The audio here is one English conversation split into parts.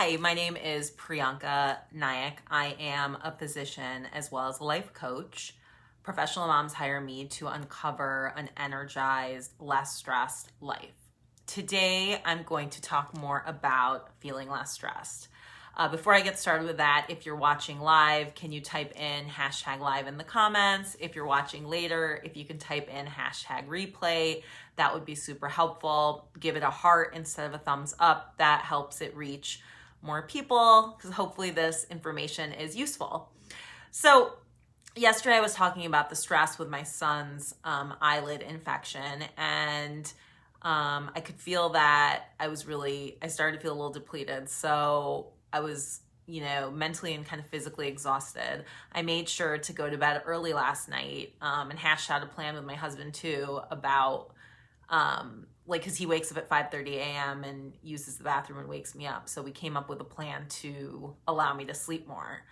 Hi, my name is Priyanka Nayak. I am a physician as well as a life coach. Professional moms hire me to uncover an energized, less stressed life. Today, I'm going to talk more about feeling less stressed. Before I get started with that, if you're watching live, can you type in hashtag live in the comments? If you're watching later, if you can type in hashtag replay, that would be super helpful. Give it a heart instead of a thumbs up. That helps it reach more people because hopefully this information is useful. So yesterday I was talking about the stress with my son's eyelid infection, and I could feel that I started to feel a little depleted. So I was, mentally and kind of physically exhausted. I made sure to go to bed early last night and hashed out a plan with my husband too about, because he wakes up at 5:30 a.m. and uses the bathroom and wakes me up. So we came up with a plan to allow me to sleep more.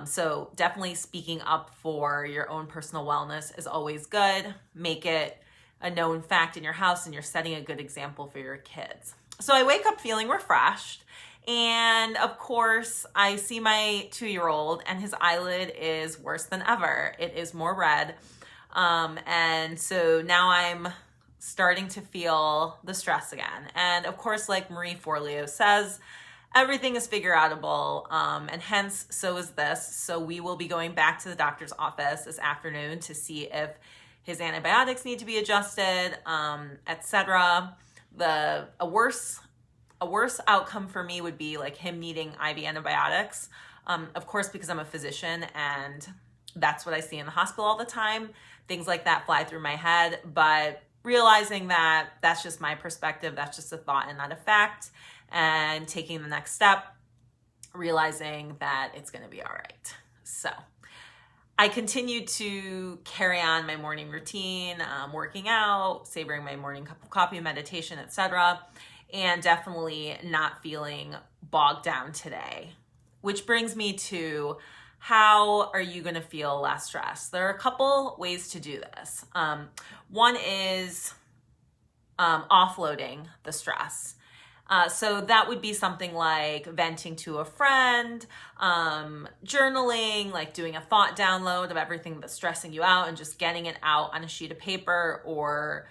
So definitely speaking up for your own personal wellness is always good. Make it a known fact in your house, and you're setting a good example for your kids. So I wake up feeling refreshed. And of course, I see my 2-year-old, and his eyelid is worse than ever. It is more red. And so now I'm starting to feel the stress again. And of course, like Marie Forleo says, everything is figure outable, and hence so is this. So we will be going back to the doctor's office this afternoon to see if his antibiotics need to be adjusted, etc. A worse outcome for me would be like him needing IV antibiotics. Of course, because I'm a physician and that's what I see in the hospital all the time. Things like that fly through my head, but realizing that that's just my perspective, that's just a thought and not a fact, and taking the next step, realizing that it's going to be all right. So I continue to carry on my morning routine, working out, savoring my morning cup of coffee, meditation, etc., and definitely not feeling bogged down today. Which brings me to, how are you going to feel less stressed? There are a couple ways to do this. One is offloading the stress. So that would be something like venting to a friend, journaling, like doing a thought download of everything that's stressing you out and just getting it out on a sheet of paper, or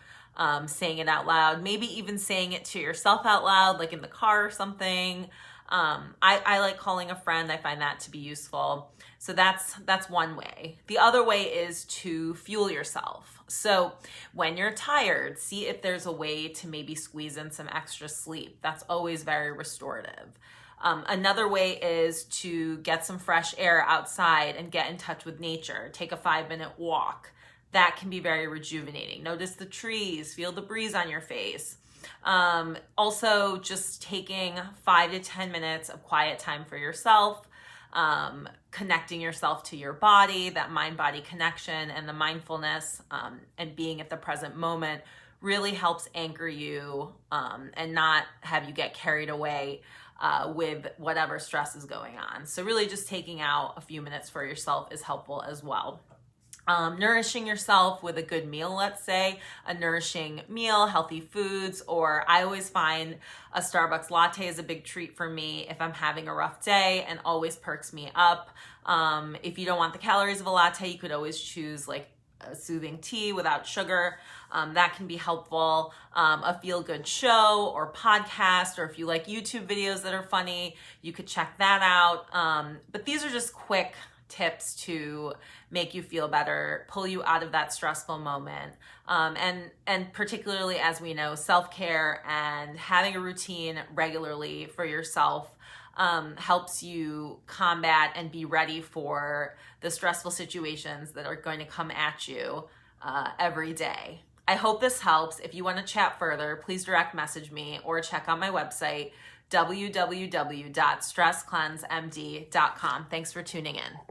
saying it out loud, maybe even saying it to yourself out loud, like in the car or something. I like calling a friend. I find that to be useful. So that's one way. The other way is to fuel yourself. So when you're tired, see if there's a way to maybe squeeze in some extra sleep. That's always very restorative. Another way is to get some fresh air outside and get in touch with nature. Take a 5-minute walk. That can be very rejuvenating. Notice the trees, feel the breeze on your face. Also, just taking 5 to 10 minutes of quiet time for yourself, connecting yourself to your body, that mind-body connection and the mindfulness, and being at the present moment really helps anchor you, and not have you get carried away with whatever stress is going on. So really just taking out a few minutes for yourself is helpful as well. Nourishing yourself with a good meal, let's say, a nourishing meal, healthy foods, or I always find a Starbucks latte is a big treat for me if I'm having a rough day, and always perks me up. If you don't want the calories of a latte, you could always choose like a soothing tea without sugar. That can be helpful. A feel-good show or podcast, or if you like YouTube videos that are funny, you could check that out. But these are just quick tips to make you feel better, pull you out of that stressful moment. And particularly, as we know, self-care and having a routine regularly for yourself helps you combat and be ready for the stressful situations that are going to come at you every day. I hope this helps. If you want to chat further, please direct message me or check out my website, www.stresscleansemd.com. Thanks for tuning in.